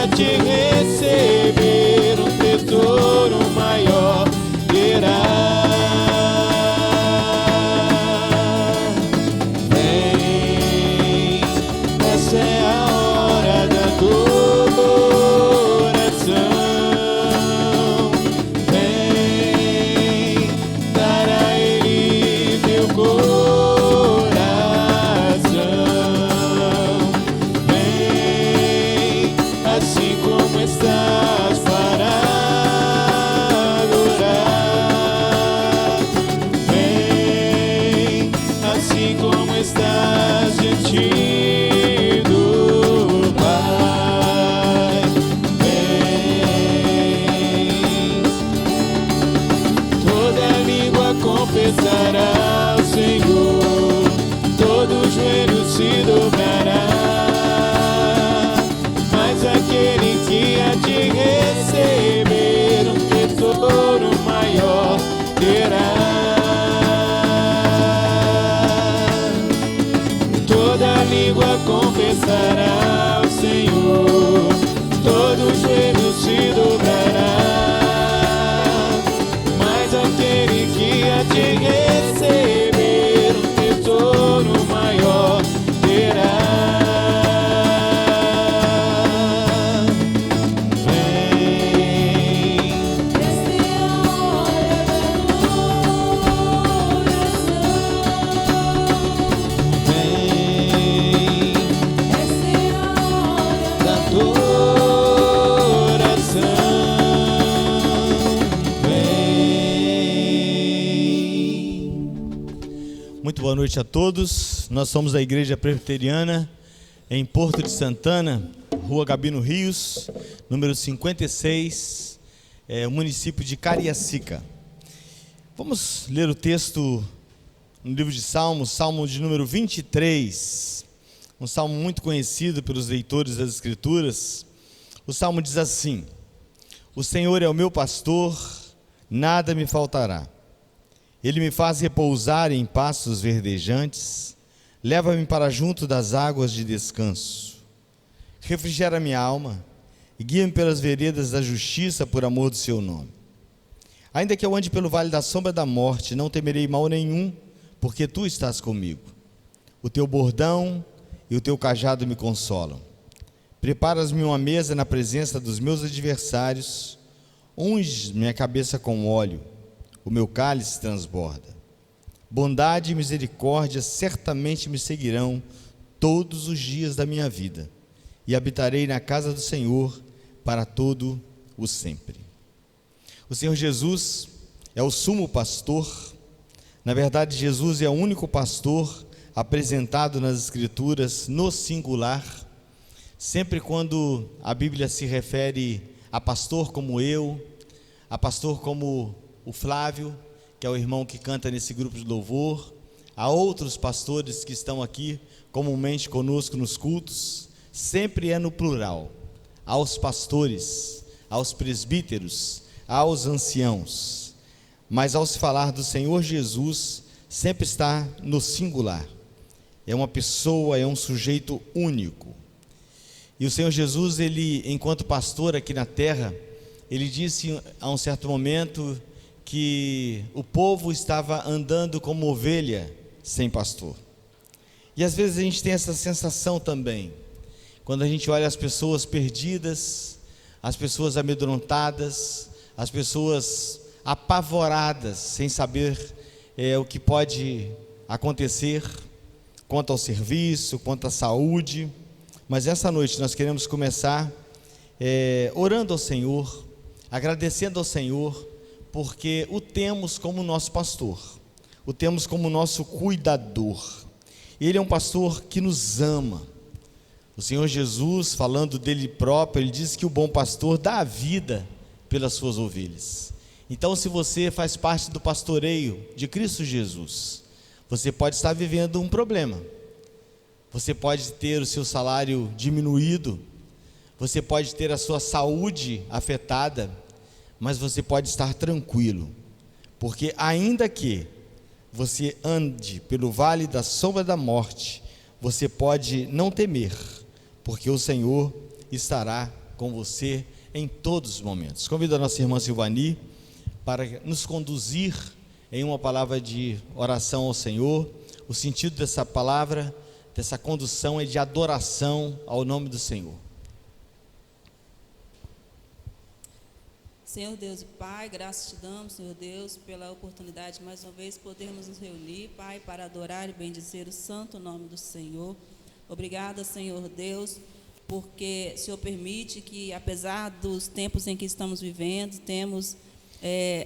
a te receber um tesouro maior terá. Vem, essa é a hora da adoração. Vem, dar a Ele teu coração. Vem, assim como estás para adorar. Vem, assim como estás diante do Pai. Vem, toda língua confessará ao Senhor, todo joelho se dobrará, mas aquele que há de receber um tesouro maior terá. Toda língua confessará ao Senhor, todo joelho se dobrará, mas aquele que há de receber um tesouro maior terá. Vem, Esta é a hora da adoração. vem, Esta é a hora da adoração. Vem. Muito boa noite a todos. Nós somos da Igreja Presbiteriana em Porto de Santana, Rua Gabino Rios, número 56, o município de Cariacica. Vamos ler o texto no livro de Salmos, Salmo de número 23, um salmo muito conhecido pelos leitores das Escrituras. O salmo diz assim: O Senhor é o meu pastor, nada me faltará. Ele me faz repousar em pastos verdejantes, leva-me para junto das águas de descanso. Refrigera minha alma e guia-me pelas veredas da justiça por amor do seu nome. Ainda que eu ande pelo vale da sombra da morte, não temerei mal nenhum, porque tu estás comigo. O teu bordão e o teu cajado me consolam. Preparas-me uma mesa na presença dos meus adversários, unges minha cabeça com óleo, o meu cálice transborda. Bondade e misericórdia certamente me seguirão todos os dias da minha vida, e habitarei na casa do Senhor para todo o sempre. O Senhor Jesus é o sumo pastor. Na verdade, Jesus é o único pastor apresentado nas Escrituras no singular. Sempre quando a Bíblia se refere a pastor como eu, a pastor como o Flávio, que é o irmão que canta nesse grupo de louvor, a outros pastores que estão aqui comumente conosco nos cultos, sempre é no plural, aos pastores, aos presbíteros, aos anciãos. Mas ao se falar do Senhor Jesus, sempre está no singular. É uma pessoa, é um sujeito único. E o Senhor Jesus, ele, enquanto pastor aqui na terra, ele disse a um certo momento que o povo estava andando como ovelha sem pastor. E às vezes a gente tem essa sensação também, quando a gente olha as pessoas perdidas, as pessoas amedrontadas, as pessoas apavoradas, sem saber o que pode acontecer quanto ao serviço, quanto à saúde. Mas essa noite nós queremos começar orando ao Senhor, agradecendo ao Senhor, porque o temos como nosso pastor, o temos como nosso cuidador. Ele é um pastor que nos ama. O Senhor Jesus, falando dele próprio, ele diz que o bom pastor dá a vida pelas suas ovelhas. Então, se você faz parte do pastoreio de Cristo Jesus, você pode estar vivendo um problema. Você pode ter o seu salário diminuído, você pode ter a sua saúde afetada, mas você pode estar tranquilo, porque ainda que você ande pelo vale da sombra da morte, você pode não temer, porque o Senhor estará com você em todos os momentos. Convido a nossa irmã Silvani para nos conduzir em uma palavra de oração ao Senhor. O sentido dessa palavra, dessa condução, é de adoração ao nome do Senhor. Senhor Deus e Pai, graças te damos, Senhor Deus, pela oportunidade de mais uma vez podermos nos reunir, Pai, para adorar e bendizer o santo nome do Senhor. Obrigada, Senhor Deus, porque o Senhor permite que, apesar dos tempos em que estamos vivendo, temos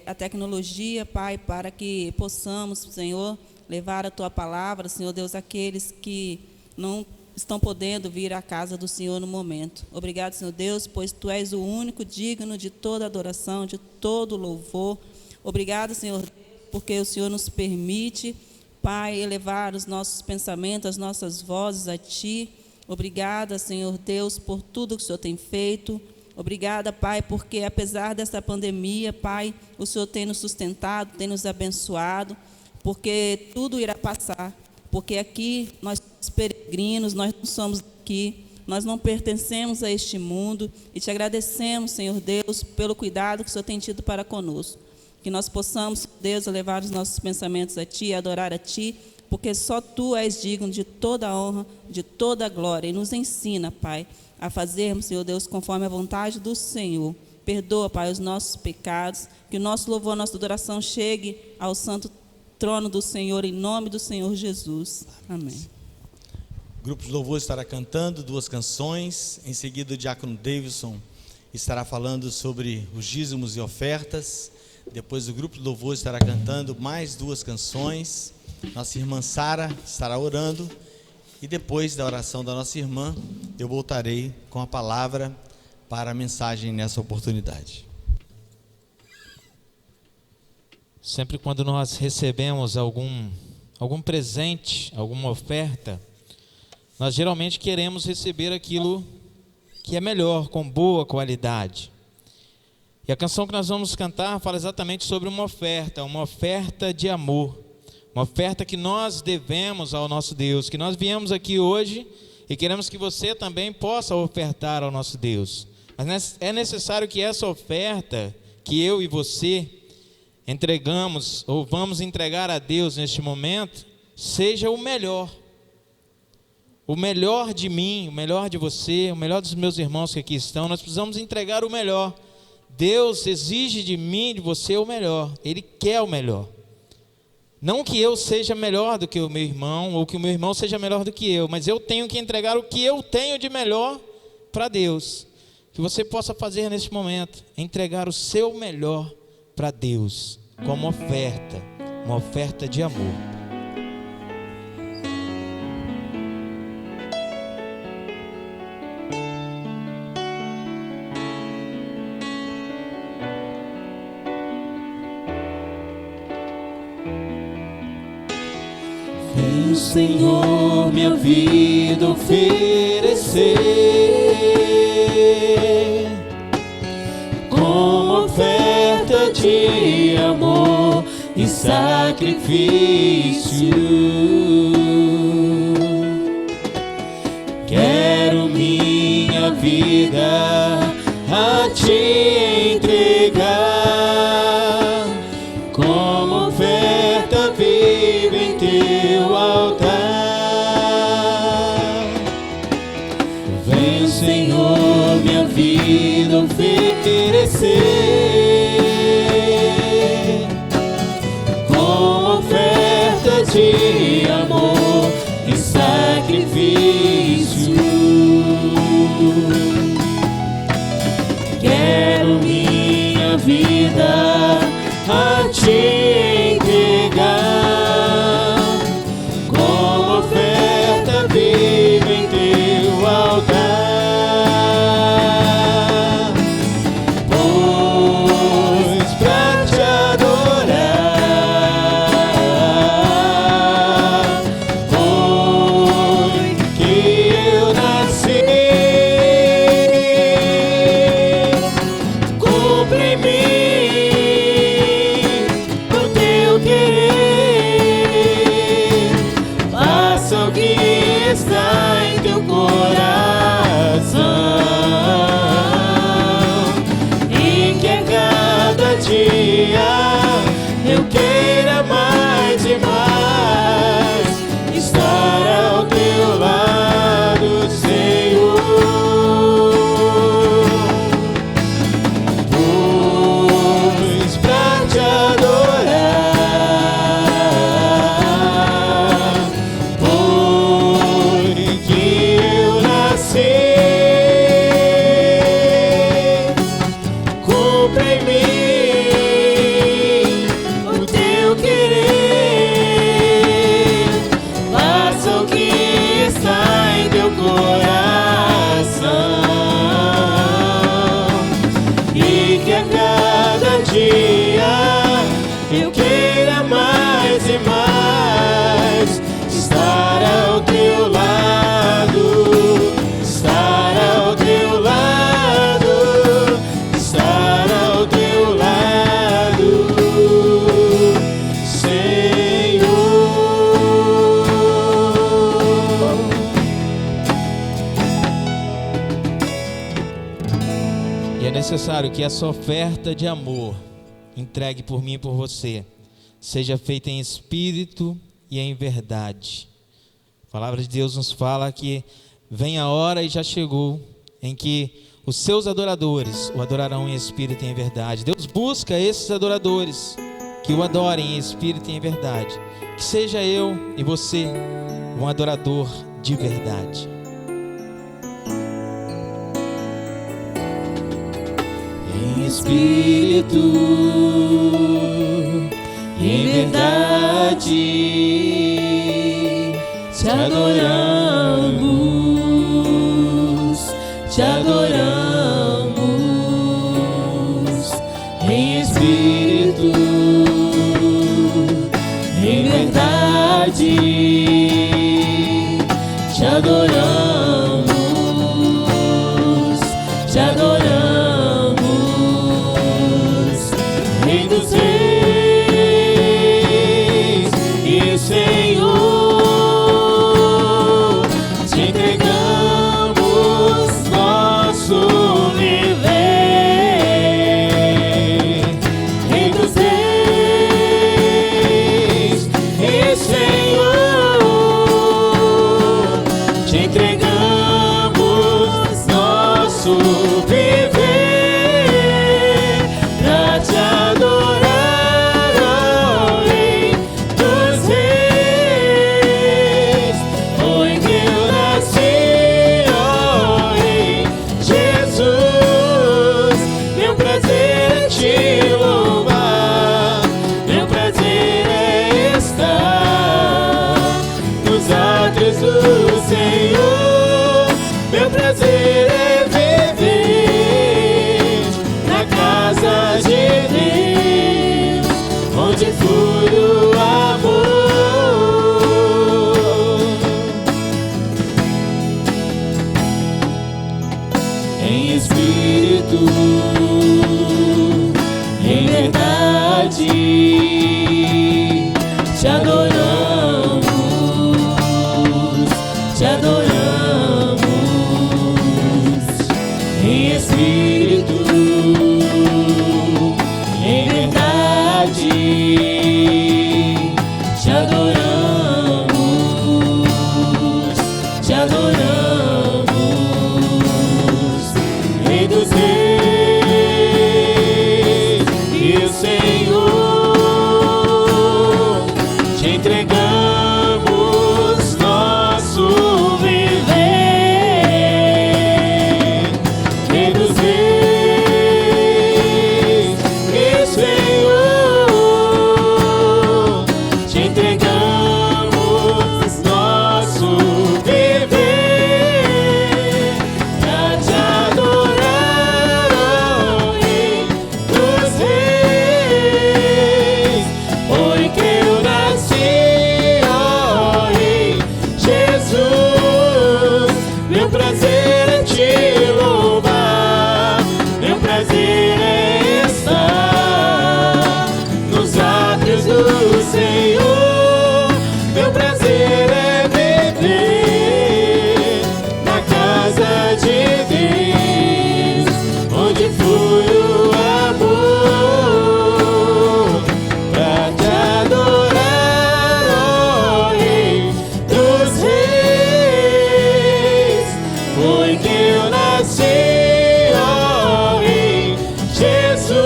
a tecnologia, Pai, para que possamos, Senhor, levar a Tua palavra, Senhor Deus, àqueles que não estão podendo vir à casa do Senhor no momento. Obrigado, Senhor Deus, pois Tu és o único digno de toda adoração, de todo louvor. Obrigado, Senhor Deus, porque o Senhor nos permite, Pai, elevar os nossos pensamentos, as nossas vozes a Ti. Obrigada, Senhor Deus, por tudo que o Senhor tem feito. Obrigada, Pai, porque apesar dessa pandemia, Pai, o Senhor tem nos sustentado, tem nos abençoado, porque tudo irá passar. Porque aqui nós somos peregrinos, nós não somos daqui, nós não pertencemos a este mundo. E te agradecemos, Senhor Deus, pelo cuidado que o Senhor tem tido para conosco. Que nós possamos, Deus, levar os nossos pensamentos a Ti, adorar a Ti, porque só Tu és digno de toda a honra, de toda a glória. E nos ensina, Pai, a fazermos, Senhor Deus, conforme a vontade do Senhor. Perdoa, Pai, os nossos pecados, que o nosso louvor, a nossa adoração chegue ao santo trono do Senhor, em nome do Senhor Jesus. Amém. O grupo de louvor estará cantando 2 canções. Em seguida, o diácono Davidson estará falando sobre os dízimos e ofertas. Depois, o grupo de louvor estará cantando mais 2 canções. Nossa irmã Sara estará orando. E depois da oração da nossa irmã, eu voltarei com a palavra para a mensagem nessa oportunidade. Sempre quando nós recebemos algum presente, alguma oferta, nós geralmente queremos receber aquilo que é melhor, com boa qualidade. E a canção que nós vamos cantar fala exatamente sobre uma oferta de amor, uma oferta que nós devemos ao nosso Deus, que nós viemos aqui hoje e queremos que você também possa ofertar ao nosso Deus. Mas é necessário que essa oferta que eu e você entregamos ou vamos entregar a Deus neste momento seja o melhor de mim, o melhor de você, o melhor dos meus irmãos que aqui estão. Nós precisamos entregar o melhor. Deus exige de mim, de você, o melhor. Ele quer o melhor. Não que eu seja melhor do que o meu irmão, ou que o meu irmão seja melhor do que eu, mas eu tenho que entregar o que eu tenho de melhor para Deus. Que você possa fazer neste momento, entregar o seu melhor para Deus, como oferta, uma oferta de amor. Vem, Senhor, minha vida oferecer como oferta de amor e sacrifício. Quero minha vida a Te entregar como oferta viva em Teu altar. Vem, Senhor, minha vida oferecer como oferta de amor e sacrifício. Quero minha vida a Te entregar como oferta viva em Teu altar. Pois pra Te adorar foi que eu nasci. Cumpre em mim o E é necessário que essa oferta de amor entregue por mim e por você seja feita em espírito e em verdade. A palavra de Deus nos fala que vem a hora e já chegou em que os seus adoradores o adorarão em espírito e em verdade. Deus busca esses adoradores que o adorem em espírito e em verdade. Que seja eu e você um adorador de verdade. Em espírito, em verdade, te adoramos, te adoramos. Em espírito, em verdade, te adoramos, te adoramos. Rei dos reis e Senhor, te entregamos nosso viver. Rei dos reis e Senhor, te entregamos nosso viver. Pra te adorar, ó Rei dos reis, foi que eu nasci, ó Rei Jesus. Meu prazer é te louvar, meu prazer é estar nos átrios do Senhor. Meu prazer é viver na casa de Deus, onde flui o amor. Em espírito, em verdade, te adoramos, te adoramos. Em espírito, em verdade, te adoramos, te adoramos. Rei dos reis e o Senhor, te entregamos nosso viver. Rei dos reis e Senhor, te entregamos nosso viver. Pra te adorar, ó Rei dos reis, foi que eu nasci, ó Rei Jesus. Meu prazer é te louvar, meu prazer é estar nos átrios do Senhor. Meu prazer é viver na casa de Deus, onde flui o amor. Pra te adorar, ó Rei dos reis, foi que eu nasci, ó Rei Jesus.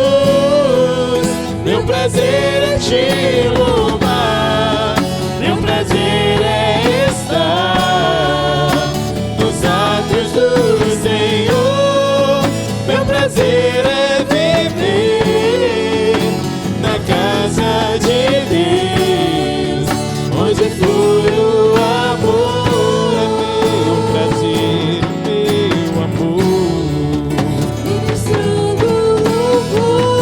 Meu prazer é te louvar, meu prazer é estar nos átrios do Senhor. Meu prazer é viver na casa de Deus, onde flui o amor. É meu prazer, meu amor. Ministrando louvor,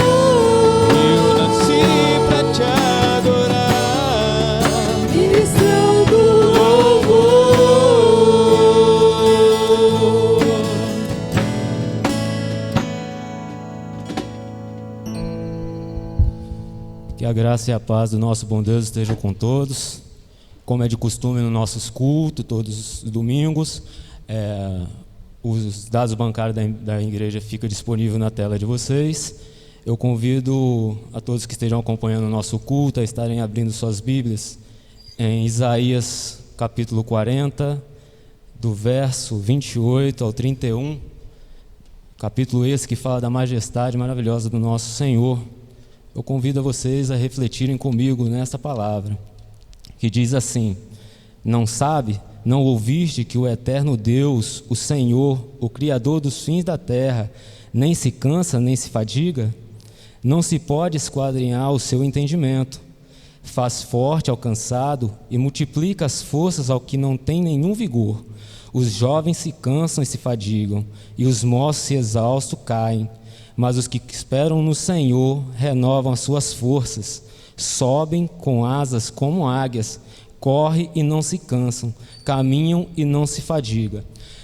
eu nasci pra te adorar. Ministrando louvor. Que a graça e a paz do nosso bom Deus estejam com todos. Como é de costume nos nossos cultos, todos os domingos, Os dados bancários da igreja ficam disponíveis na tela de vocês. Eu convido a todos que estejam acompanhando o nosso culto a estarem abrindo suas Bíblias em Isaías capítulo 40, do verso 28 ao 31. Capítulo esse que fala da majestade maravilhosa do nosso Senhor. Eu convido a vocês a refletirem comigo nessa palavra, que diz assim: não sabe, não ouviste que o eterno Deus, o Senhor, o Criador dos fins da terra, nem se cansa, nem se fadiga? Não se pode esquadrinhar o seu entendimento. Faz forte ao cansado e multiplica as forças ao que não tem nenhum vigor. Os jovens se cansam e se fadigam, e os moços se exaustam caem. Mas os que esperam no Senhor renovam as suas forças, sobem com asas como águias, correm e não se cansam, caminham e não se fadigam.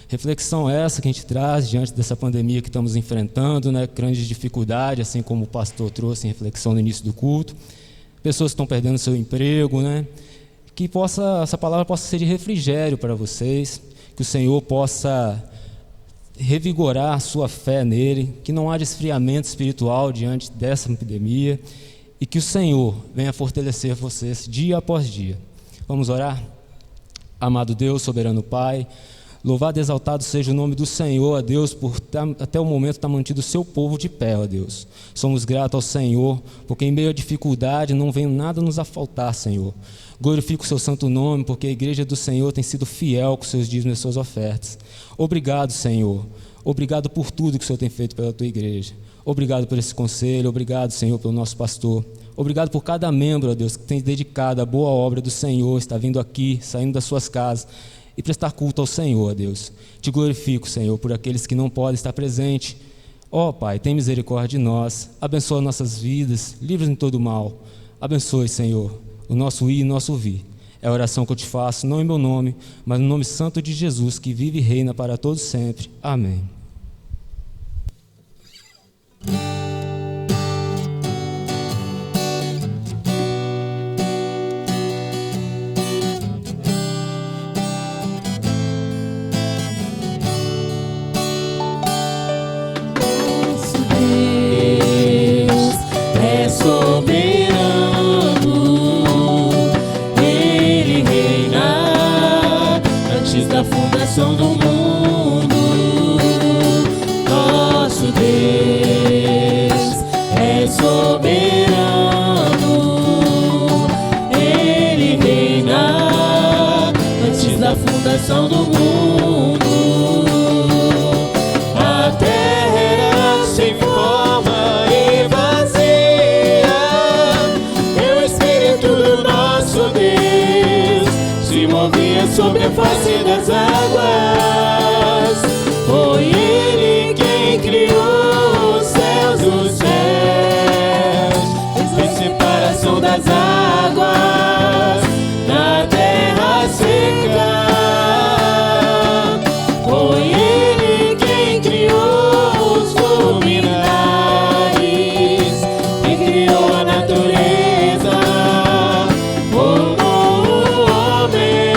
Reflexão essa que a gente traz diante dessa pandemia que estamos enfrentando, né? Grande dificuldade, assim como o pastor trouxe em reflexão no início do culto. Pessoas que estão perdendo seu emprego, né? Que essa palavra possa ser de refrigério para vocês, que o Senhor possa revigorar a sua fé nele, que não haja esfriamento espiritual diante dessa epidemia e que o Senhor venha fortalecer vocês dia após dia. Vamos orar? Amado Deus, soberano Pai, louvado e exaltado seja o nome do Senhor, ó Deus, por até o momento estar mantido o seu povo de pé, ó Deus. Somos gratos ao Senhor, porque em meio à dificuldade não vem nada nos a faltar, Senhor. Glorifico o seu santo nome, porque a igreja do Senhor tem sido fiel com seus dízimos e suas ofertas. Obrigado, Senhor. Obrigado por tudo que o Senhor tem feito pela tua igreja. Obrigado por esse conselho. Obrigado, Senhor, pelo nosso pastor. Obrigado por cada membro, ó Deus, que tem dedicado a boa obra do Senhor, está vindo aqui, saindo das suas casas, e prestar culto ao Senhor, ó Deus. Te glorifico, Senhor, por aqueles que não podem estar presentes. Ó Pai, tem misericórdia de nós, abençoa nossas vidas, livra-nos de todo mal. Abençoe, Senhor, o nosso ir e nosso vir. É a oração que eu te faço, não em meu nome, mas no nome santo de Jesus, que vive e reina para todos sempre. Amém. Do mundo, nosso Deus é soberano, Ele reina antes da fundação do mundo. A terra era sem forma e vazia, e o Espírito do nosso Deus se movia sobre a face das águas. Foi Ele quem criou os céus dos céus, fez separação das águas na terra seca. Foi Ele quem criou os luminares e criou a natureza como o homem.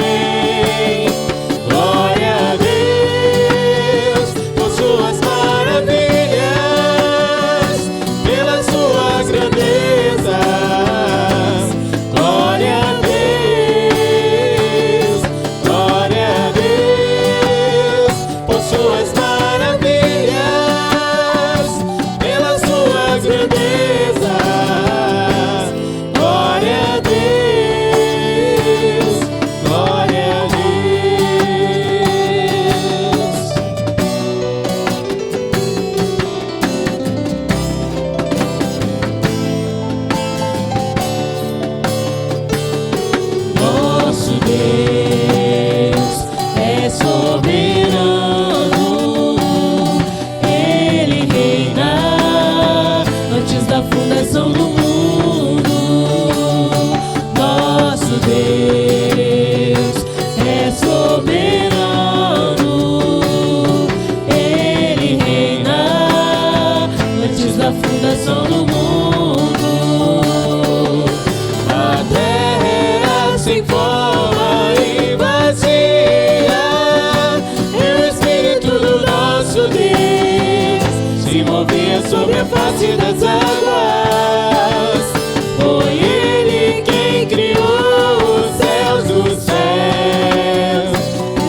Glória a Deus por suas maravilhas, pelas suas grandezas. Glória movia sobre a face das águas. Foi Ele quem criou os céus dos céus,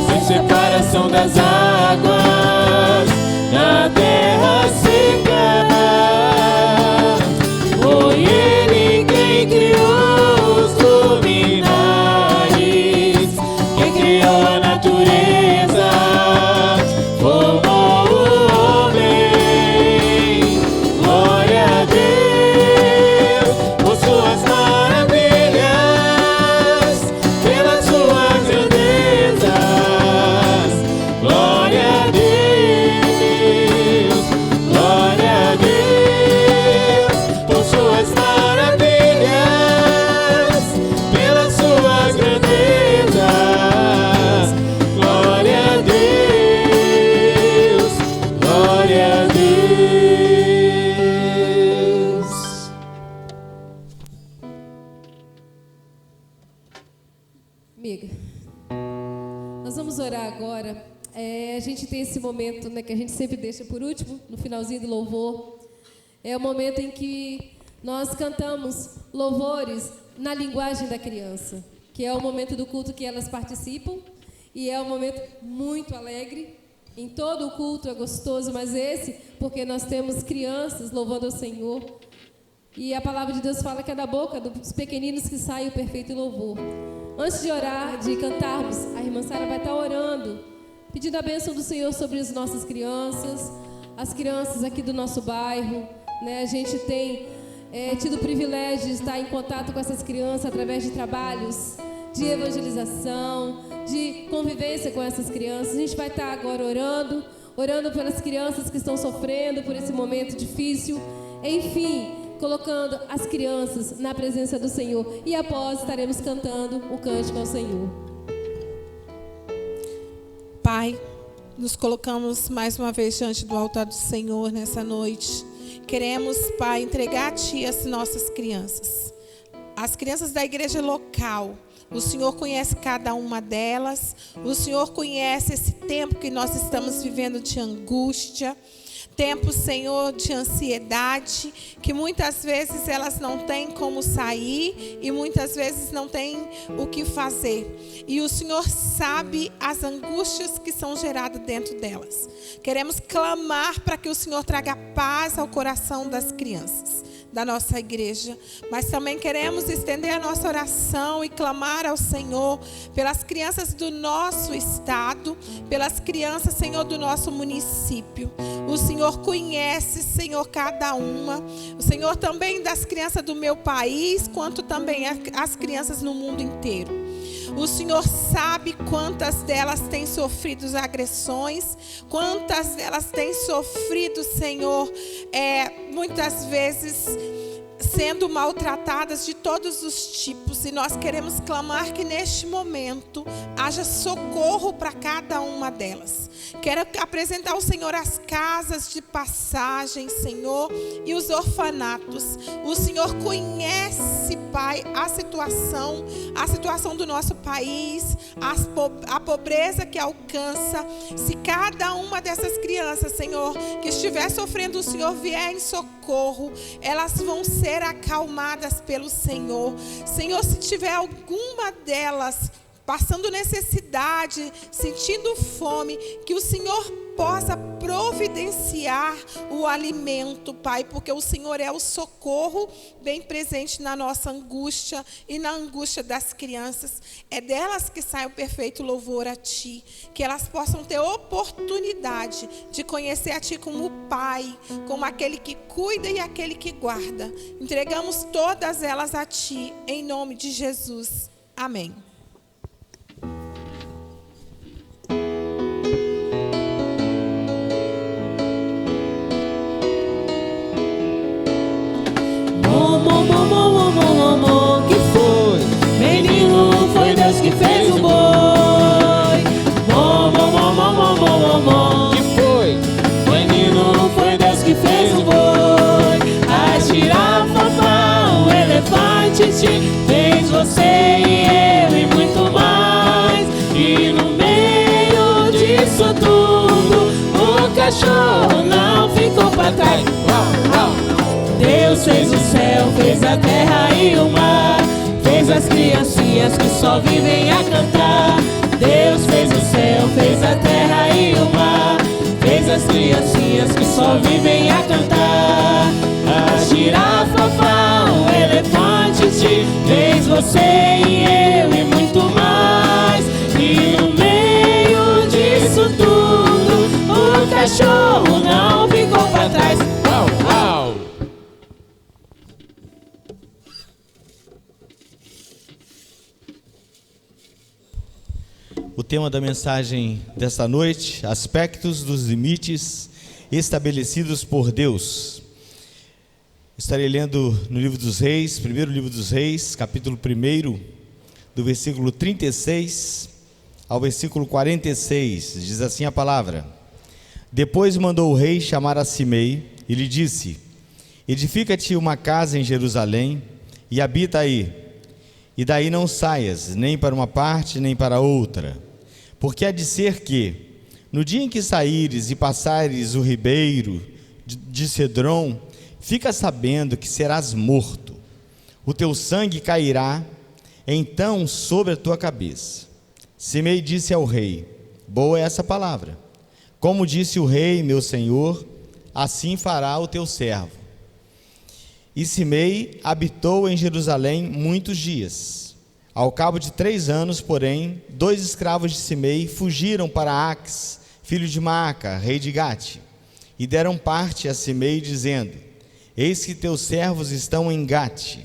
sem separação das águas na terra seca. Foi Ele quem criou os luminares, quem criou a natureza, formou o homem. Glória a Deus por suas maravilhas, pelas suas grandezas. Glória a Deus, glória a Deus por suas maravilhas, pelas suas grandezas. Glória a Deus, glória a Deus. Amiga, nós vamos orar agora. A gente tem esse momento, né, que a gente sempre deixa por último, no finalzinho do louvor. É o momento em que nós cantamos louvores na linguagem da criança, que é o momento do culto que elas participam, e é um momento muito alegre. Em todo o culto é gostoso, mas esse, porque nós temos crianças louvando ao Senhor. E a palavra de Deus fala que é da boca dos pequeninos que sai o perfeito louvor. Antes de orar, de cantarmos, a irmã Sara vai estar orando, pedindo a bênção do Senhor sobre as nossas crianças, as crianças aqui do nosso bairro, né? A gente tem tido o privilégio de estar em contato com essas crianças através de trabalhos de evangelização, de convivência com essas crianças. A gente vai estar agora orando pelas crianças que estão sofrendo por esse momento difícil, enfim, colocando as crianças na presença do Senhor. E após estaremos cantando o cântico ao Senhor. Pai, nos colocamos mais uma vez diante do altar do Senhor nessa noite. Queremos, Pai, entregar a Ti as nossas crianças, as crianças da igreja local. O Senhor conhece cada uma delas. O Senhor conhece esse tempo que nós estamos vivendo de angústia. Tempo, Senhor, de ansiedade, que muitas vezes elas não têm como sair e muitas vezes não têm o que fazer. E o Senhor sabe as angústias que são geradas dentro delas. Queremos clamar para que o Senhor traga paz ao coração das crianças da nossa igreja, mas também queremos estender a nossa oração e clamar ao Senhor pelas crianças do nosso estado, pelas crianças, Senhor, do nosso município. O Senhor conhece, Senhor, cada uma. O Senhor também das crianças do meu país, quanto também as crianças no mundo inteiro. O Senhor sabe quantas delas têm sofrido agressões, quantas delas têm sofrido, Senhor, muitas vezes sendo maltratadas de todos os tipos. E nós queremos clamar que neste momento haja socorro para cada uma delas. Quero apresentar ao Senhor as casas de passagem, Senhor, e os orfanatos. O Senhor conhece, Pai, a situação do nosso país, a pobreza que alcança. Se cada uma dessas crianças, Senhor, que estiver sofrendo, o Senhor vier em socorro, elas vão ser acalmadas pelo Senhor. Senhor, se tiver alguma delas passando necessidade, sentindo fome, que o Senhor possa providenciar o alimento, Pai, porque o Senhor é o socorro bem presente na nossa angústia e na angústia das crianças. É delas que sai o perfeito louvor a Ti, que elas possam ter oportunidade de conhecer a Ti como Pai, como aquele que cuida e aquele que guarda. Entregamos todas elas a Ti, em nome de Jesus. Amém. Que foi? Menino, foi Deus que fez o boi. Que foi? Menino, foi Deus que fez o boi. A girafa, o elefante, fez você e eu e muito mais. E no meio disso tudo, o cachorro não ficou pra trás. Deus fez o céu, fez a terra e o mar, fez as criancinhas que só vivem a cantar. Deus fez o céu, fez a terra e o mar, fez as criancinhas que só vivem a cantar. A girafa, o elefante, fez você e eu e muito mais. E no meio disso tudo, o cachorro não ficou pra trás. Uau, uau! O tema da mensagem desta noite: aspectos dos limites estabelecidos por Deus. Estarei lendo no livro dos Reis, primeiro livro dos Reis, capítulo 1, do versículo 36 ao versículo 46. Diz assim a palavra: Depois mandou o rei chamar a Simei e lhe disse: Edifica-te uma casa em Jerusalém e habita aí, e daí não saias, nem para uma parte, nem para outra. Porque há de ser que, no dia em que saíres e passares o ribeiro de Cedron, fica sabendo que serás morto. O teu sangue cairá, então, sobre a tua cabeça. Simei disse ao rei: Boa é essa palavra. Como disse o rei, meu senhor, assim fará o teu servo. E Simei habitou em Jerusalém muitos dias. Ao cabo de 3 anos, porém, 2 escravos de Simei fugiram para Aques, filho de Maaca, rei de Gate, e deram parte a Simei, dizendo: Eis que teus servos estão em Gate.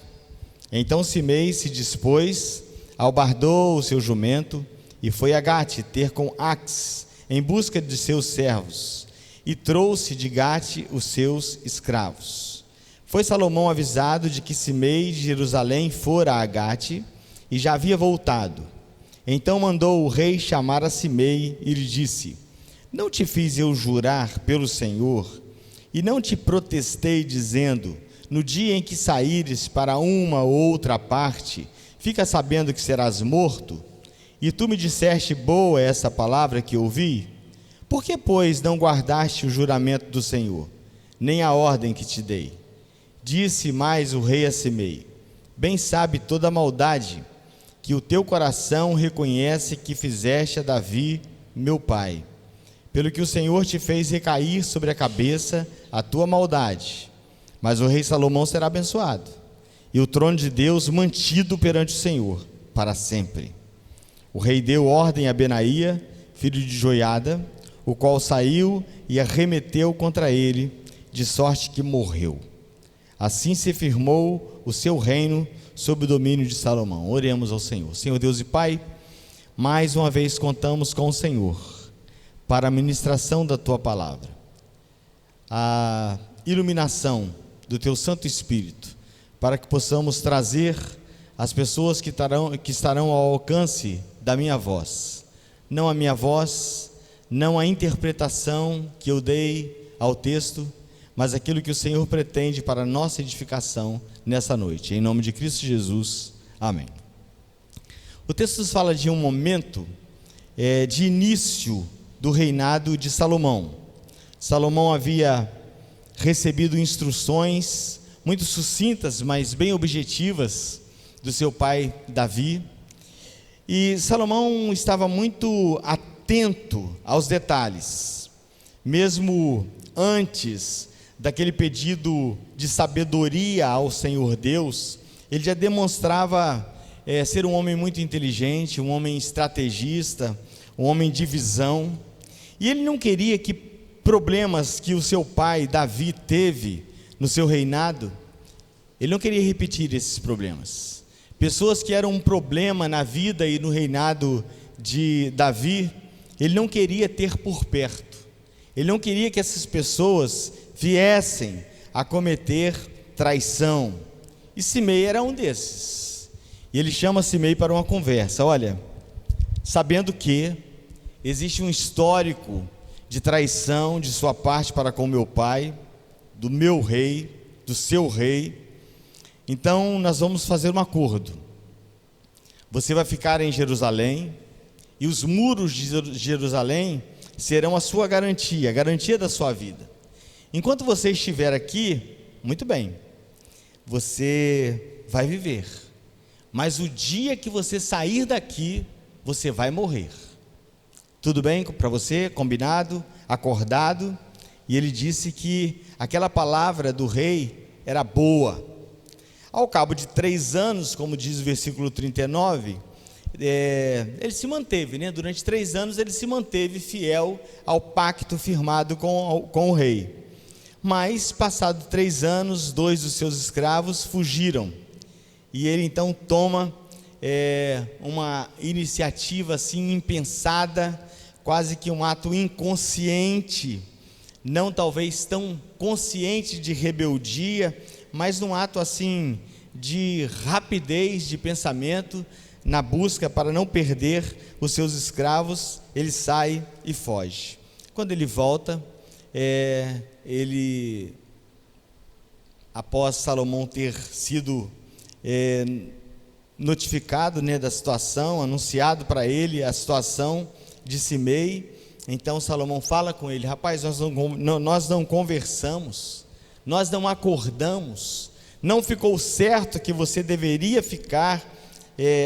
Então Simei se dispôs, albardou o seu jumento, e foi a Gate ter com Aques, em busca de seus servos, e trouxe de Gate os seus escravos. Foi Salomão avisado de que Simei de Jerusalém fora a Gate, e já havia voltado. Então mandou o rei chamar a Simei e lhe disse: Não te fiz eu jurar pelo Senhor, e não te protestei dizendo: no dia em que saíres para uma ou outra parte, fica sabendo que serás morto? E tu me disseste: boa é essa palavra que ouvi? Por que, pois, não guardaste o juramento do Senhor, nem a ordem que te dei? Disse mais o rei a Simei: bem sabe toda a maldade que o teu coração reconhece que fizeste a Davi, meu pai, pelo que o Senhor te fez recair sobre a cabeça a tua maldade. Mas o rei Salomão será abençoado, e o trono de Deus mantido perante o Senhor para sempre. O rei deu ordem a Benaía, filho de Joiada, o qual saiu e arremeteu contra ele, de sorte que morreu. Assim se firmou o seu reino sob o domínio de Salomão. Oremos ao Senhor. Senhor Deus e Pai, mais uma vez contamos com o Senhor para a ministração da Tua palavra, a iluminação do Teu Santo Espírito, para que possamos trazer as pessoas que estarão ao alcance da minha voz, não a minha voz, não a interpretação que eu dei ao texto, mas aquilo que o Senhor pretende para a nossa edificação nessa noite. Em nome de Cristo Jesus, amém. O texto nos fala de um momento de início do reinado de Salomão. Salomão havia recebido instruções muito sucintas, mas bem objetivas, do seu pai Davi. E Salomão estava muito atento aos detalhes, mesmo antes daquele pedido de sabedoria ao Senhor Deus. Ele já demonstrava ser um homem muito inteligente, um homem estrategista, um homem de visão, e ele não queria que problemas que o seu pai Davi teve no seu reinado, ele não queria repetir esses problemas. Pessoas que eram um problema na vida e no reinado de Davi, ele não queria ter por perto. Ele não queria que essas pessoas viessem a cometer traição. E Simei era um desses. E ele chama Simei para uma conversa. Olha, sabendo que existe um histórico de traição de sua parte para com meu pai, do meu rei, do seu rei, então nós vamos fazer um acordo. Você vai ficar em Jerusalém, e os muros de Jerusalém serão a sua garantia, a garantia da sua vida. Enquanto você estiver aqui, muito bem. você vai viver, mas o dia que você sair daqui, você vai morrer. Tudo bem para você? Combinado? Acordado? E ele disse que aquela palavra do rei era boa. Ao cabo de 3 anos, como diz o versículo 39, ele se manteve, né? Durante 3 anos ele se manteve fiel ao pacto firmado com o rei. Mas, passados 3 anos, 2 dos seus escravos fugiram. E ele então toma uma iniciativa assim impensada, quase que um ato inconsciente, não talvez tão consciente de rebeldia, mas num ato assim de rapidez de pensamento, na busca para não perder os seus escravos, ele sai e foge. Quando ele volta, após Salomão ter sido notificado, né, da situação, anunciado para ele a situação de Simei, então Salomão fala com ele: rapaz, nós não conversamos, nós não acordamos, não ficou certo que você deveria ficar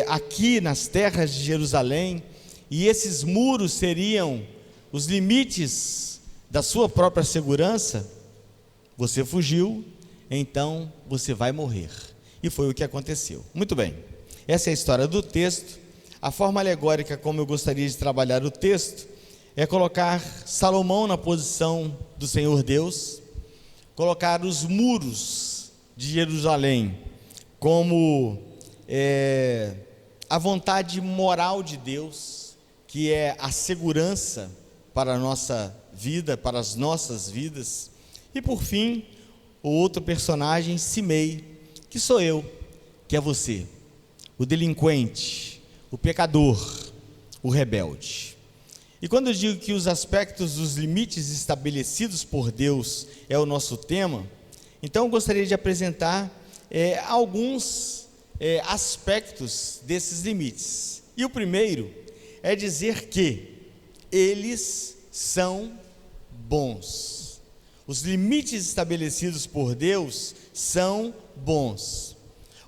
aqui nas terras de Jerusalém, e esses muros seriam os limites da sua própria segurança? Você fugiu, então você vai morrer. E foi o que aconteceu. Muito bem, essa é a história do texto. A forma alegórica como eu gostaria de trabalhar o texto é colocar Salomão na posição do Senhor Deus, colocar os muros de Jerusalém como a vontade moral de Deus, que é a segurança para a nossa vida, para as nossas vidas. E por fim, o outro personagem, Simei, que sou eu, que é você, o delinquente, o pecador, o rebelde. E quando eu digo que os aspectos dos limites estabelecidos por Deus é o nosso tema, então eu gostaria de apresentar alguns aspectos desses limites. E o primeiro é dizer que eles são bons. Os limites estabelecidos por Deus são bons.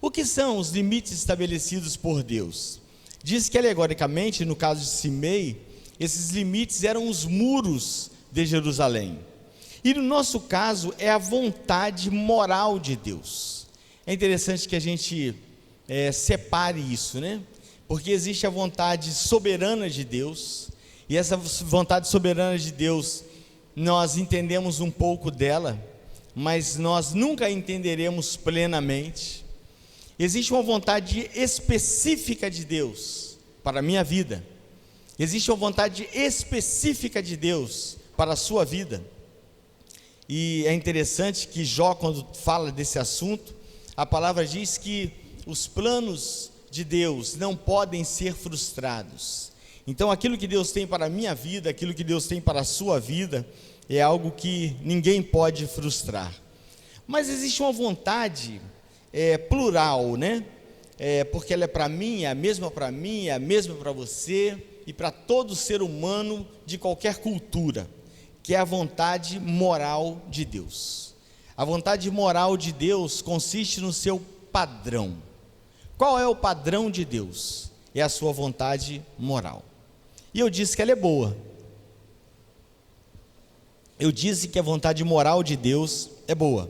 O que são os limites estabelecidos por Deus? Diz que alegoricamente, no caso de Simei, esses limites eram os muros de Jerusalém. E no nosso caso é a vontade moral de Deus. É interessante que a gente separe isso, né? Porque existe a vontade soberana de Deus, e essa vontade soberana de Deus, nós entendemos um pouco dela, mas nós nunca entenderemos plenamente. Existe uma vontade específica de Deus para a minha vida, existe uma vontade específica de Deus para a sua vida. E é interessante que Jó, quando fala desse assunto, a palavra diz que os planos de Deus não podem ser frustrados. Então aquilo que Deus tem para a minha vida, aquilo que Deus tem para a sua vida, é algo que ninguém pode frustrar. Mas existe uma vontade plural, né? Porque ela é para mim, é a mesma para mim, é a mesma para você e para todo ser humano de qualquer cultura, que é a vontade moral de Deus. A vontade moral de Deus consiste no seu padrão. Qual é o padrão de Deus? É a sua vontade moral. E eu disse que ela é boa. Eu disse que a vontade moral de Deus é boa.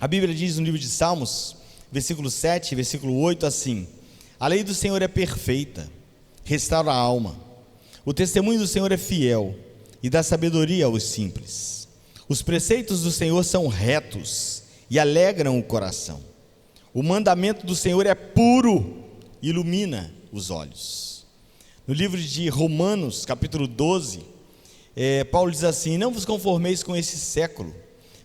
A Bíblia diz no livro de Salmos, versículo 7, versículo 8, assim: a lei do Senhor é perfeita, restaura a alma. O testemunho do Senhor é fiel e dá sabedoria aos simples. Os preceitos do Senhor são retos e alegram o coração. O mandamento do Senhor é puro e ilumina os olhos. No livro de Romanos, capítulo 12, Paulo diz assim: não vos conformeis com esse século,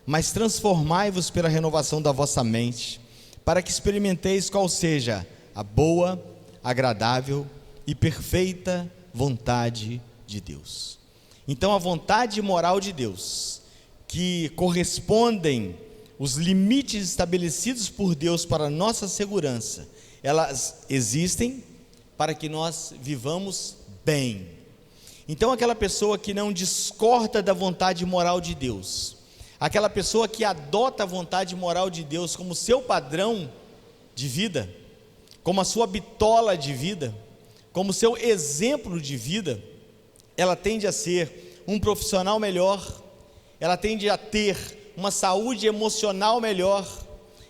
mas transformai-vos pela renovação da vossa mente, para que experimenteis qual seja a boa, agradável e perfeita vontade de Deus. Então a vontade moral de Deus, que correspondem os limites estabelecidos por Deus para a nossa segurança, elas existem para que nós vivamos bem. Então aquela pessoa que não discorda da vontade moral de Deus, aquela pessoa que adota a vontade moral de Deus como seu padrão de vida, como a sua bitola de vida, como seu exemplo de vida, ela tende a ser um profissional melhor, ela tende a ter uma saúde emocional melhor,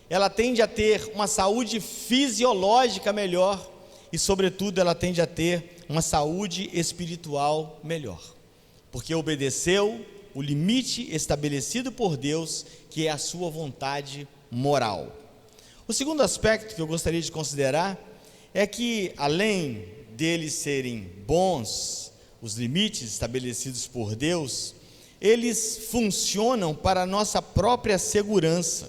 ela tende a ter uma saúde fisiológica melhor e, sobretudo, ela tende a ter uma saúde espiritual melhor, porque obedeceu o limite estabelecido por Deus, que é a sua vontade moral. O segundo aspecto que eu gostaria de considerar é que, além deles serem bons, os limites estabelecidos por Deus, eles funcionam para a nossa própria segurança.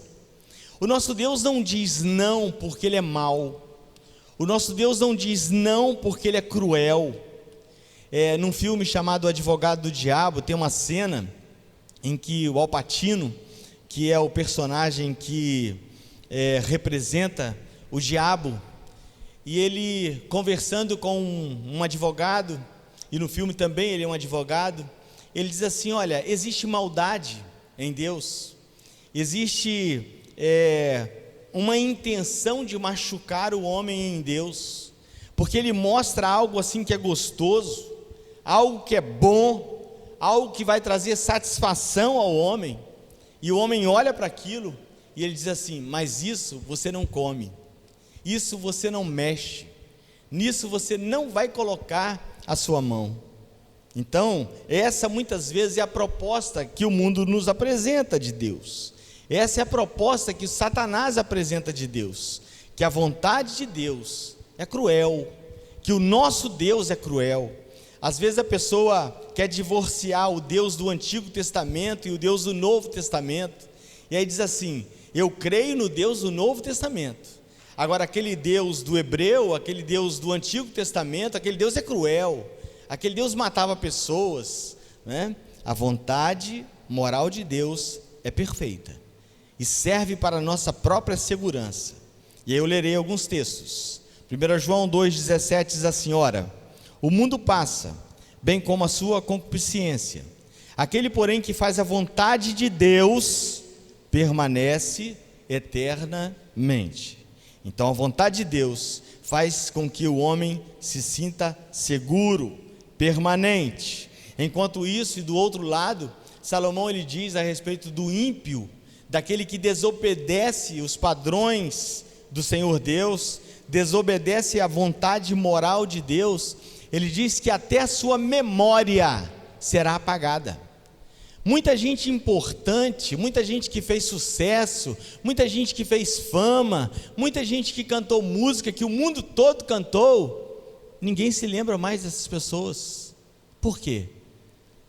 O nosso Deus não diz não porque Ele é mau, o nosso Deus não diz não porque Ele é cruel. Num filme chamado O Advogado do Diabo, tem uma cena em que o Al Pacino, que é o personagem que representa o diabo, e ele conversando com um advogado, e no filme também ele é um advogado, ele diz assim: olha, existe maldade em Deus, existe uma intenção de machucar o homem em Deus, porque Ele mostra algo assim que é gostoso, algo que é bom, algo que vai trazer satisfação ao homem, e o homem olha para aquilo, e ele diz assim: mas isso você não come, isso você não mexe, nisso você não vai colocar a sua mão. Então, essa muitas vezes é a proposta que o mundo nos apresenta de Deus, essa é a proposta que Satanás apresenta de Deus, que a vontade de Deus é cruel, que o nosso Deus é cruel. Às vezes a pessoa quer divorciar o Deus do Antigo Testamento e o Deus do Novo Testamento, e aí diz assim: eu creio no Deus do Novo Testamento, agora aquele Deus do Hebreu, aquele Deus do Antigo Testamento, aquele Deus é cruel, aquele Deus matava pessoas, né? A vontade moral de Deus é perfeita e serve para a nossa própria segurança. E aí eu lerei alguns textos. 1 João 2,17 diz assim: ora, o mundo passa, bem como a sua concupiscência, aquele porém que faz a vontade de Deus permanece eternamente. Então a vontade de Deus faz com que o homem se sinta seguro, permanente. Enquanto isso, e do outro lado, Salomão ele diz a respeito do ímpio, daquele que desobedece os padrões do Senhor Deus, desobedece a vontade moral de Deus, ele diz que até a sua memória será apagada. Muita gente importante, muita gente que fez sucesso, muita gente que fez fama, muita gente que cantou música que o mundo todo cantou, ninguém se lembra mais dessas pessoas. Por quê?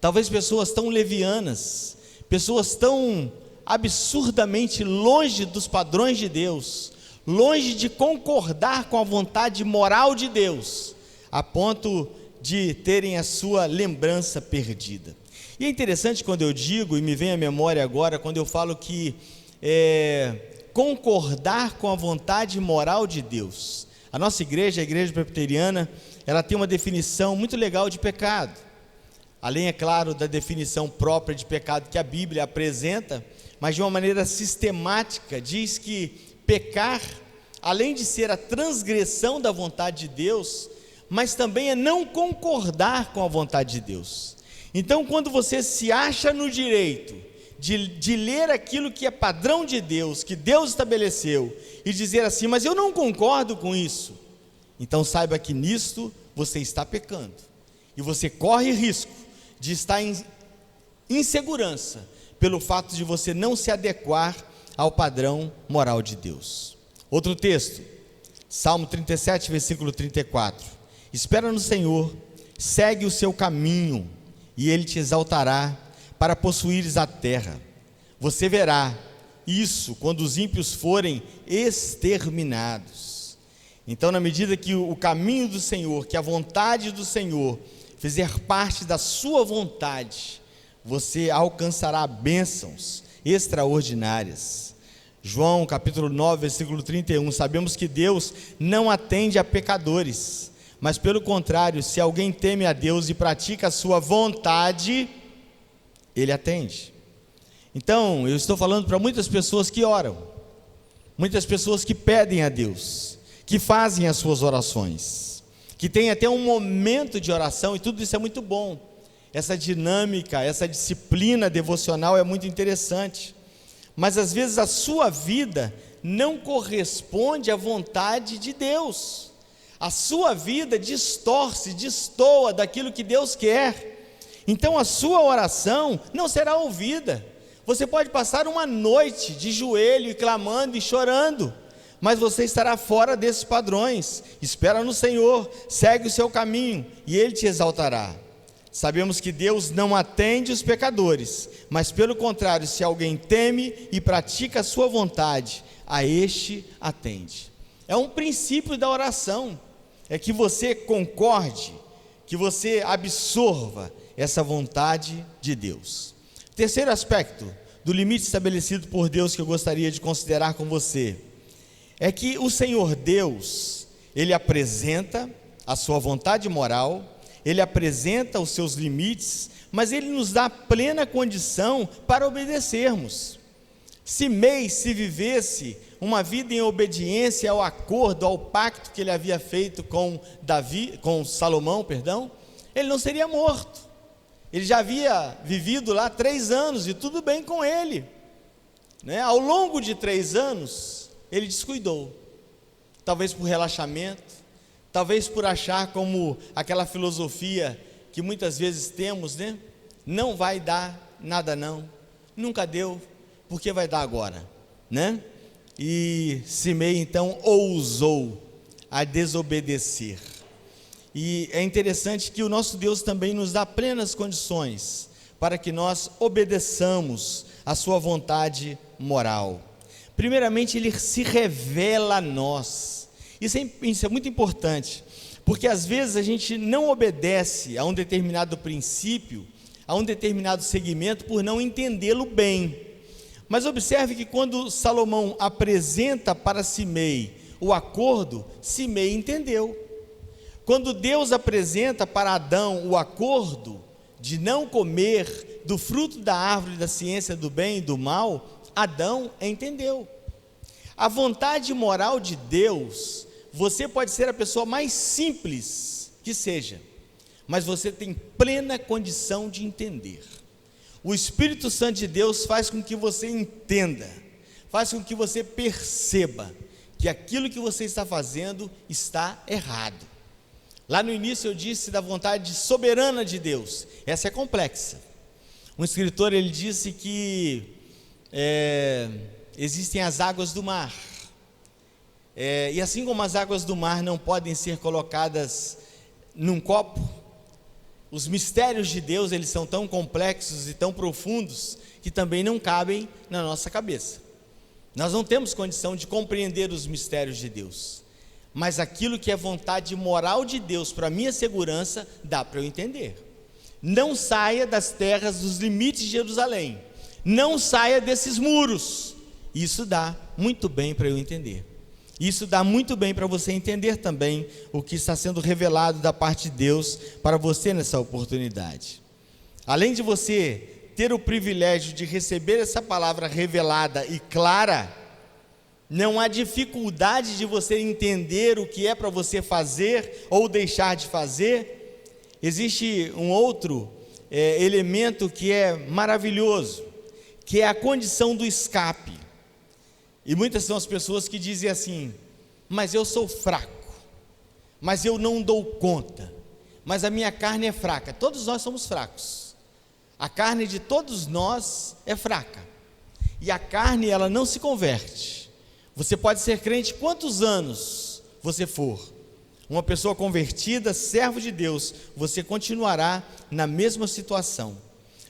Talvez pessoas tão levianas, pessoas tão absurdamente longe dos padrões de Deus, longe de concordar com a vontade moral de Deus, a ponto de terem a sua lembrança perdida. E é interessante quando eu digo, e me vem à memória agora, quando eu falo que concordar com a vontade moral de Deus. A nossa igreja, a Igreja Presbiteriana, ela tem uma definição muito legal de pecado. Além, é claro, da definição própria de pecado que a Bíblia apresenta, mas de uma maneira sistemática, diz que pecar, além de ser a transgressão da vontade de Deus, mas também é não concordar com a vontade de Deus. Então, quando você se acha no direito de ler aquilo que é padrão de Deus, que Deus estabeleceu, e dizer assim: mas eu não concordo com isso, então saiba que nisto você está pecando, e você corre risco de estar em insegurança, pelo fato de você não se adequar ao padrão moral de Deus. Outro texto, Salmo 37, versículo 34, espera no Senhor, segue o seu caminho, e Ele te exaltará para possuires a terra. Você verá isso quando os ímpios forem exterminados. Então, na medida que o caminho do Senhor, que a vontade do Senhor fizer parte da sua vontade, você alcançará bênçãos extraordinárias. João capítulo 9, versículo 31, sabemos que Deus não atende a pecadores, mas pelo contrário, se alguém teme a Deus e pratica a sua vontade, Ele atende. Então, eu estou falando para muitas pessoas que oram, muitas pessoas que pedem a Deus, que fazem as suas orações, que têm até um momento de oração, e tudo isso é muito bom. Essa dinâmica, essa disciplina devocional é muito interessante, mas às vezes a sua vida não corresponde à vontade de Deus. A sua vida distorce, destoa daquilo que Deus quer. Então a sua oração não será ouvida. Você pode passar uma noite de joelho e clamando e chorando, mas você estará fora desses padrões. Espera no Senhor, segue o seu caminho e Ele te exaltará. Sabemos que Deus não atende os pecadores, mas pelo contrário, se alguém teme e pratica a sua vontade, a este atende. É um princípio da oração, é que você concorde, que você absorva essa vontade de Deus. Terceiro aspecto do limite estabelecido por Deus que eu gostaria de considerar com você, é que o Senhor Deus, Ele apresenta a sua vontade moral, Ele apresenta os seus limites, mas Ele nos dá plena condição para obedecermos. Se vivesse uma vida em obediência ao acordo, ao pacto que ele havia feito com Salomão, ele não seria morto. Ele já havia vivido lá 3 anos e tudo bem com ele, né? Ao longo de 3 anos, ele descuidou, talvez por relaxamento, talvez por achar como aquela filosofia que muitas vezes temos, né? Não vai dar nada não, nunca deu, por que vai dar agora, né? E Simei então ousou a desobedecer. E é interessante que o nosso Deus também nos dá plenas condições para que nós obedeçamos a sua vontade moral. Primeiramente, Ele se revela a nós. Isso é muito importante, porque às vezes a gente não obedece a um determinado princípio, a um determinado segmento, por não entendê-lo bem. Mas observe que quando Salomão apresenta para Simei o acordo, Simei entendeu. Quando Deus apresenta para Adão o acordo de não comer do fruto da árvore da ciência do bem e do mal, Adão entendeu. A vontade moral de Deus, você pode ser a pessoa mais simples que seja, mas você tem plena condição de entender. O Espírito Santo de Deus faz com que você entenda, faz com que você perceba que aquilo que você está fazendo está errado. Lá no início eu disse da vontade soberana de Deus, essa é complexa. Um escritor, ele disse que existem as águas do mar, e assim como as águas do mar não podem ser colocadas num copo, os mistérios de Deus, eles são tão complexos e tão profundos, que também não cabem na nossa cabeça. Nós não temos condição de compreender os mistérios de Deus, mas aquilo que é vontade moral de Deus para a minha segurança, dá para eu entender. Não saia das terras dos limites de Jerusalém, não saia desses muros, isso dá muito bem para eu entender. Isso dá muito bem para você entender também o que está sendo revelado da parte de Deus para você nessa oportunidade. Além de você ter o privilégio de receber essa palavra revelada e clara, não há dificuldade de você entender o que é para você fazer ou deixar de fazer. Existe um outro elemento que é maravilhoso, que é a condição do escape. E muitas são as pessoas que dizem assim: mas eu sou fraco, mas eu não dou conta, mas a minha carne é fraca. Todos nós somos fracos, a carne de todos nós é fraca, e a carne, ela não se converte. Você pode ser crente quantos anos você for, uma pessoa convertida, servo de Deus, você continuará na mesma situação.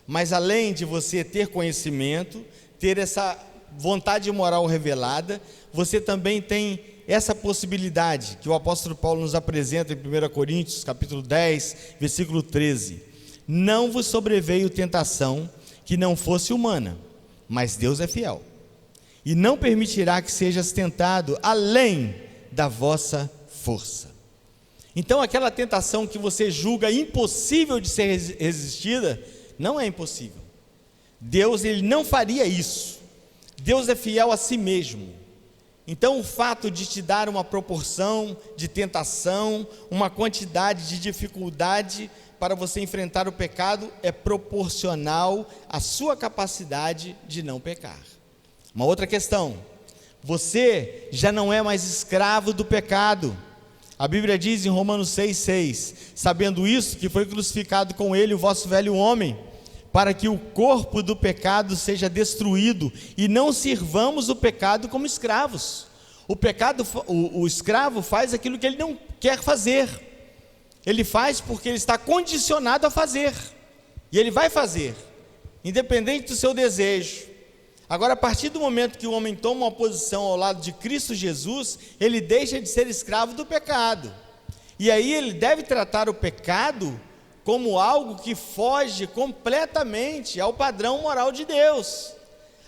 Mas além de você ter conhecimento, ter essa vontade moral revelada, você também tem essa possibilidade que o apóstolo Paulo nos apresenta em 1 Coríntios capítulo 10, versículo 13: não vos sobreveio tentação que não fosse humana, mas Deus é fiel, e não permitirá que sejas tentado além da vossa força. Então aquela tentação que você julga impossível de ser resistida, não é impossível. Deus, ele não faria isso. Deus é fiel a si mesmo. Então o fato de te dar uma proporção de tentação, uma quantidade de dificuldade para você enfrentar o pecado é proporcional à sua capacidade de não pecar. Uma outra questão: você já não é mais escravo do pecado. A Bíblia diz em Romanos 6,6: sabendo isso, que foi crucificado com ele o vosso velho homem, para que o corpo do pecado seja destruído, e não sirvamos o pecado como escravos. O escravo faz aquilo que ele não quer fazer. Ele faz porque ele está condicionado a fazer, e ele vai fazer, independente do seu desejo. Agora, a partir do momento que o homem toma uma posição ao lado de Cristo Jesus, ele deixa de ser escravo do pecado, e aí ele deve tratar o pecado como algo que foge completamente ao padrão moral de Deus,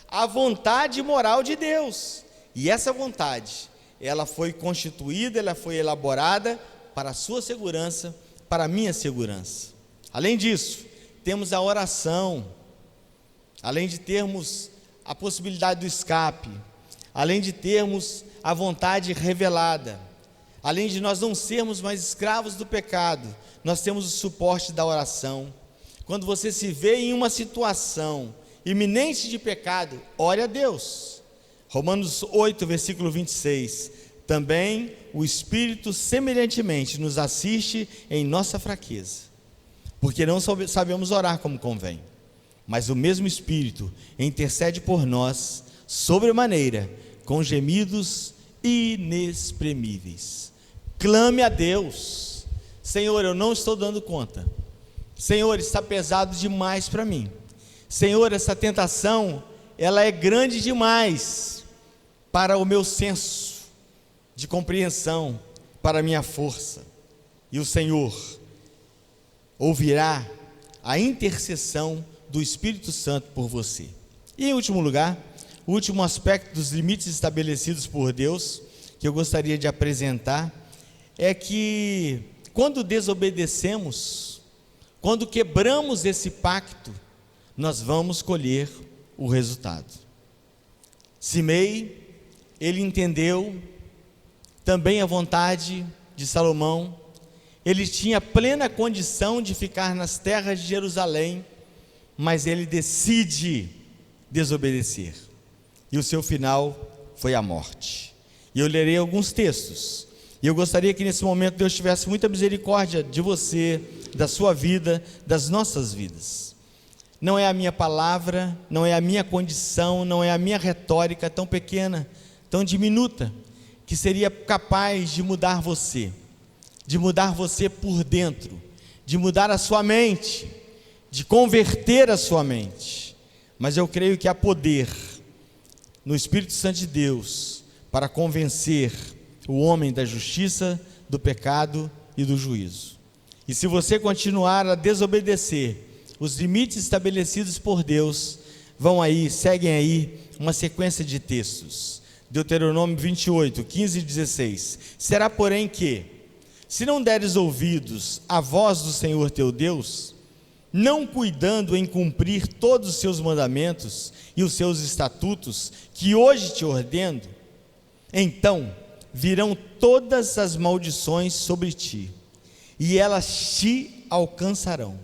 à vontade moral de Deus. E essa vontade, ela foi constituída, ela foi elaborada para a sua segurança, para a minha segurança. Além disso, temos a oração, além de termos a possibilidade do escape, além de termos a vontade revelada, além de nós não sermos mais escravos do pecado, nós temos o suporte da oração. Quando você se vê em uma situação iminente de pecado, ore a Deus. Romanos 8, versículo 26: também o Espírito semelhantemente nos assiste em nossa fraqueza, porque não sabemos orar como convém, mas o mesmo Espírito intercede por nós sobremaneira, com gemidos inexprimíveis. Clame a Deus: Senhor, eu não estou dando conta. Senhor, está pesado demais para mim. Senhor, essa tentação, ela é grande demais para o meu senso de compreensão, para a minha força. E o Senhor ouvirá a intercessão do Espírito Santo por você. E em último lugar, o último aspecto dos limites estabelecidos por Deus, que eu gostaria de apresentar, é que quando desobedecemos, quando quebramos esse pacto, nós vamos colher o resultado. Simei, ele entendeu também a vontade de Salomão, ele tinha plena condição de ficar nas terras de Jerusalém, mas ele decide desobedecer, e o seu final foi a morte. E eu lerei alguns textos, e eu gostaria que nesse momento Deus tivesse muita misericórdia de você, da sua vida, das nossas vidas. Não é a minha palavra, não é a minha condição, não é a minha retórica tão pequena, tão diminuta, que seria capaz de mudar você por dentro, de mudar a sua mente, de converter a sua mente. Mas eu creio que há poder no Espírito Santo de Deus para convencer o homem da justiça, do pecado e do juízo. E se você continuar a desobedecer os limites estabelecidos por Deus, seguem aí uma sequência de textos. Deuteronômio 28, 15 e 16. Será, porém, que, se não deres ouvidos à voz do Senhor teu Deus, não cuidando em cumprir todos os seus mandamentos e os seus estatutos, que hoje te ordeno, então virão todas as maldições sobre ti, e elas te alcançarão.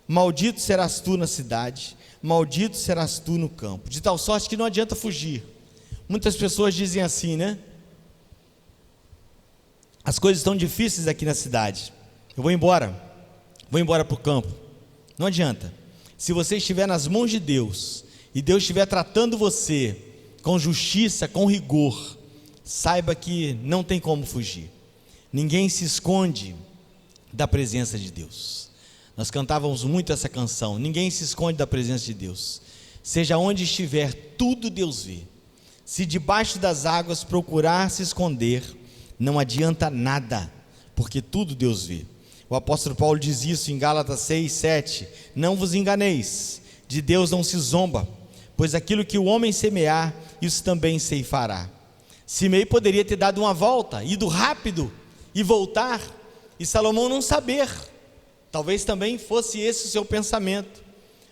Maldito serás tu na cidade, maldito serás tu no campo, de tal sorte que não adianta fugir. Muitas pessoas dizem assim, né? As coisas estão difíceis aqui na cidade, eu vou embora para o campo. Não adianta. Se você estiver nas mãos de Deus, e Deus estiver tratando você com justiça, com rigor, saiba que não tem como fugir. Ninguém se esconde da presença de Deus. Nós cantávamos muito essa canção: ninguém se esconde da presença de Deus. Seja onde estiver, tudo Deus vê. Se debaixo das águas procurar se esconder, não adianta nada, porque tudo Deus vê. O apóstolo Paulo diz isso em Gálatas 6, 7. Não vos enganeis, de Deus não se zomba, pois aquilo que o homem semear, isso também ceifará. Simei poderia ter dado uma volta, ido rápido e voltar, e Salomão não saber. Talvez também fosse esse o seu pensamento.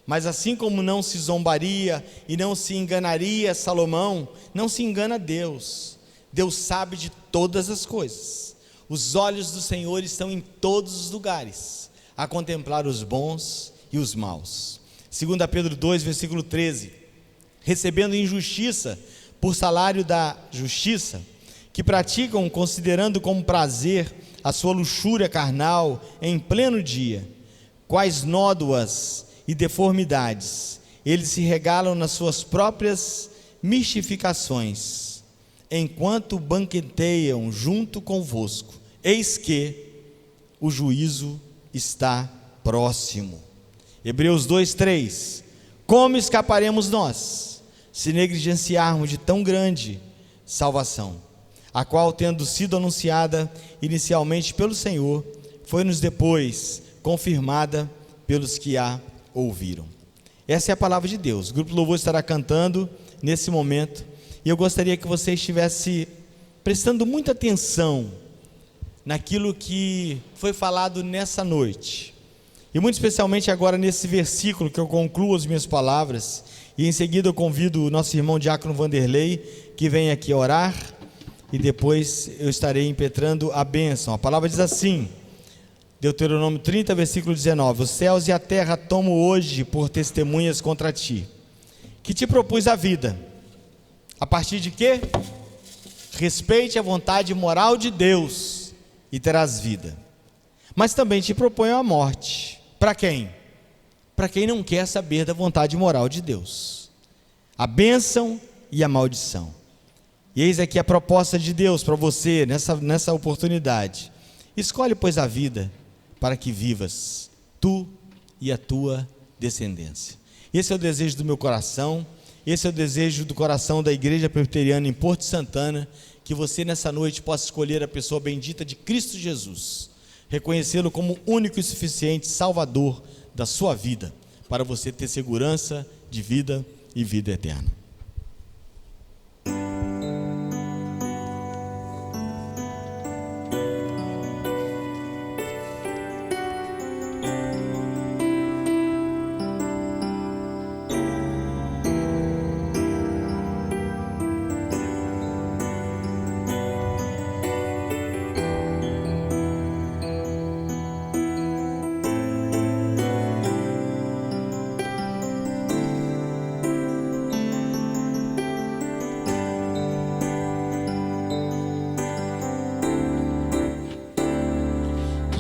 Mas assim como não se zombaria e não se enganaria Salomão, não se engana Deus. Deus sabe de todas as coisas. Os olhos do Senhor estão em todos os lugares, a contemplar os bons e os maus. 2 Pedro 2, versículo 13. Recebendo injustiça por salário da justiça, que praticam considerando como prazer a sua luxúria carnal em pleno dia, quais nódoas e deformidades eles se regalam nas suas próprias mistificações, enquanto banqueteiam junto convosco. Eis que o juízo está próximo. Hebreus 2:3. Como escaparemos nós, se negligenciarmos de tão grande salvação, a qual, tendo sido anunciada inicialmente pelo Senhor, foi-nos depois confirmada pelos que a ouviram. Essa é a palavra de Deus. O grupo de louvor estará cantando nesse momento, e eu gostaria que você estivesse prestando muita atenção naquilo que foi falado nessa noite, e muito especialmente agora nesse versículo que eu concluo as minhas palavras, e em seguida eu convido o nosso irmão Diácono Vanderlei, que vem aqui orar, e depois eu estarei impetrando a bênção. A palavra diz assim, Deuteronômio 30, versículo 19: os céus e a terra tomo hoje por testemunhas contra ti, que te propus a vida. A partir de quê? Respeite a vontade moral de Deus e terás vida. Mas também te proponho a morte. Para quem? Para quem não quer saber da vontade moral de Deus. A bênção e a maldição. E eis aqui a proposta de Deus para você nessa oportunidade. Escolhe, pois, a vida, para que vivas, tu e a tua descendência. Esse é o desejo do meu coração, esse é o desejo do coração da Igreja Presbiteriana em Porto de Santana, que você nessa noite possa escolher a pessoa bendita de Cristo Jesus, reconhecê-lo como único e suficiente Salvador da sua vida, para você ter segurança de vida e vida eterna.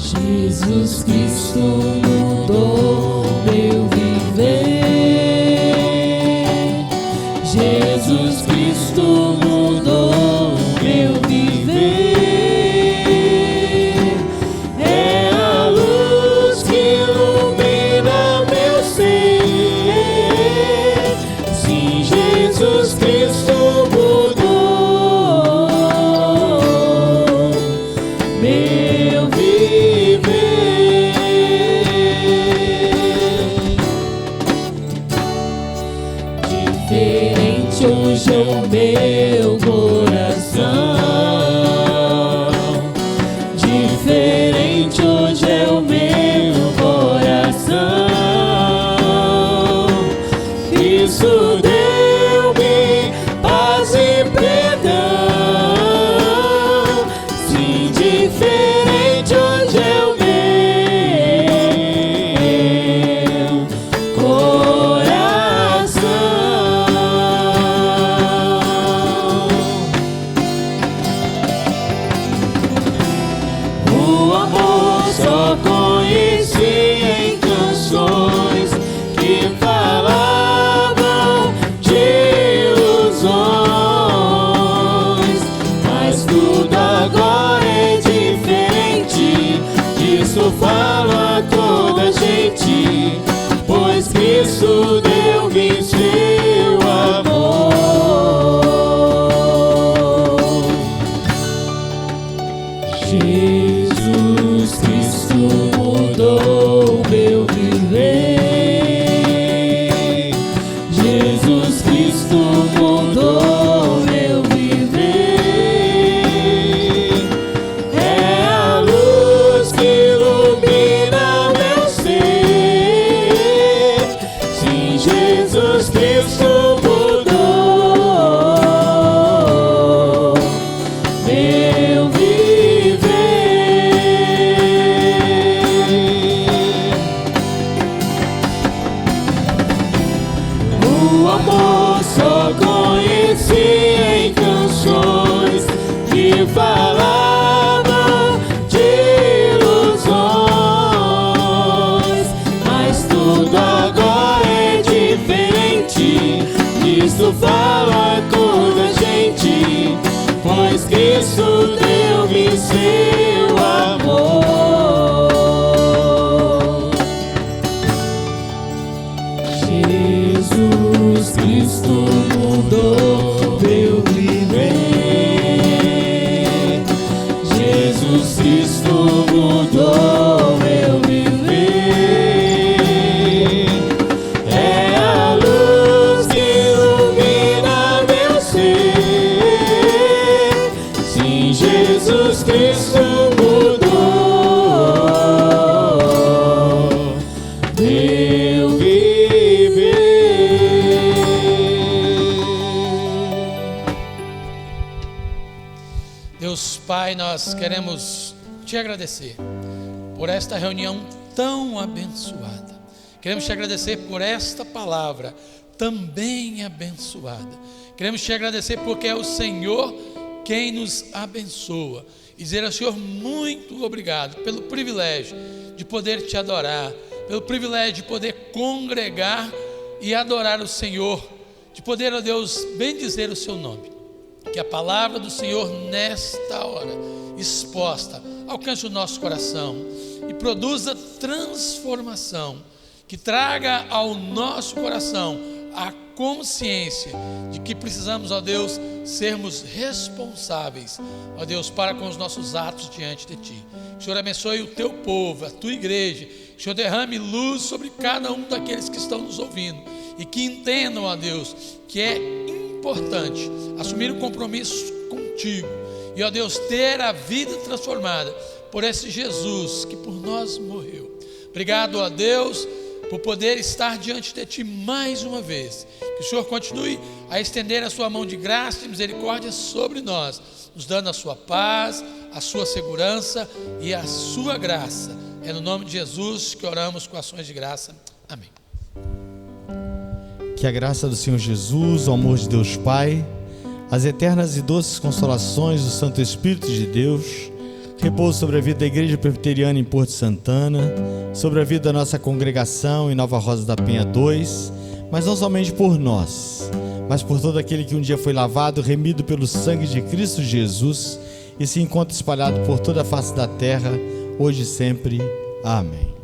Jesus Cristo mudou meu viver. Jesus Cristo mudou meu viver. É a luz que ilumina meu ser. Sim, Jesus Cristo mudou meu viver. Diferente hoje é o meu coração. Diferente hoje é o meu coração. Isso deu-me paz e perdão. Sim, diferente hoje é o meu coração. Cristo deu-me seu amor. Jesus Cristo mudou meu viver. Jesus Cristo mudou meu viver. É a luz que ilumina meu ser. Sim, Jesus Cristo mudou meu viver. Deus Pai, nós queremos te agradecer por esta reunião tão abençoada. Queremos te agradecer por esta palavra também abençoada. Queremos te agradecer porque é o Senhor quem nos abençoa. E dizer ao Senhor muito obrigado pelo privilégio de poder te adorar, pelo privilégio de poder congregar e adorar o Senhor, de poder, ó Deus, bendizer o seu nome. Que a palavra do Senhor nesta hora, exposta, alcance o nosso coração e produza transformação, que traga ao nosso coração a consciência de que precisamos, ó Deus, sermos responsáveis, ó Deus, para com os nossos atos diante de Ti. Que o Senhor abençoe o Teu povo, a Tua igreja. Que o Senhor derrame luz sobre cada um daqueles que estão nos ouvindo e que entendam, ó Deus, que é importante assumir um compromisso contigo e, ó Deus, ter a vida transformada por esse Jesus que por nós morreu. Obrigado, ó Deus, por poder estar diante de Ti mais uma vez. Que o Senhor continue a estender a sua mão de graça e misericórdia sobre nós, nos dando a sua paz, a sua segurança e a sua graça. É no nome de Jesus que oramos com ações de graça. Amém. Que a graça do Senhor Jesus, o amor de Deus Pai, as eternas e doces consolações do Santo Espírito de Deus repouse sobre a vida da Igreja Presbiteriana em Porto Santana, sobre a vida da nossa congregação em Nova Rosa da Penha 2, mas não somente por nós, mas por todo aquele que um dia foi lavado, remido pelo sangue de Cristo Jesus e se encontra espalhado por toda a face da terra, hoje e sempre. Amém.